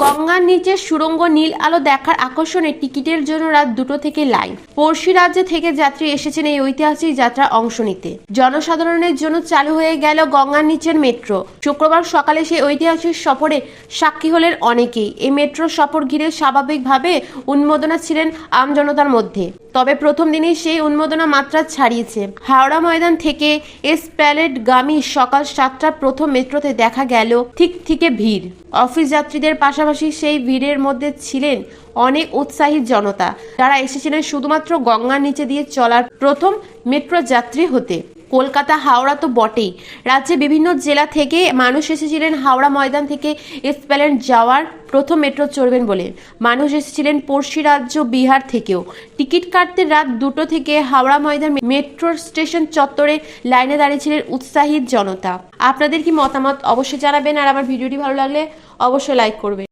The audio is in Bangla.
গঙ্গার নিচে সুড়ঙ্গ নীল আলো দেখার আকর্ষণে টিকিটের জন্য রাত 2টো থেকে লাইন। পড়শি রাজ্য থেকে যাত্রী এসেছেন এই ঐতিহাসিক যাত্রা অংশ নিতে। জনসাধারণের জন্য চালু হয়ে গেল গঙ্গার নিচের মেট্রো। শুক্রবার সকালে সেই ঐতিহাসিক সফরে সাক্ষী হলেন অনেকেই। এই মেট্রো সফর ঘিরে স্বাভাবিকভাবে উন্মাদনা ছিলেন আমজনতার মধ্যে। তবে প্রথম দিনেই সেই উন্মাদনা মাত্রা ছাড়িয়েছে। হাওড়া ময়দান থেকে এসপ্ল্যানেড গামী সকাল 7টার প্রথম মেট্রোতে দেখা গেল ঠিক ভিড়। অফিস যাত্রীদের পাশাপাশি সেই ভিড়ের মধ্যে ছিলেন অনেক উৎসাহী জনতা, যারা এসেছিলেন শুধুমাত্র গঙ্গার নিচে দিয়ে চলার প্রথম মেট্রো যাত্রী হতে। কলকাতা, হাওড়া তো বটেই, রাজ্যে বিভিন্ন জেলা থেকে মানুষ এসেছিলেন হাওড়া ময়দান থেকে এসপ্ল্যানেড যাওয়ার প্রথম মেট্রো চড়বেন বলে। মানুষ এসেছিলেন পড়শি রাজ্য বিহার থেকেও। টিকিট কাটতে রাত 2টো থেকে হাওড়া ময়দান মেট্রো স্টেশন চত্বরে লাইনে দাঁড়িয়েছিলেন উৎসাহী জনতা। আপনাদের কি মতামত অবশ্যই জানাবেন, আর আমার ভিডিওটি ভালো লাগলে অবশ্যই লাইক করবেন।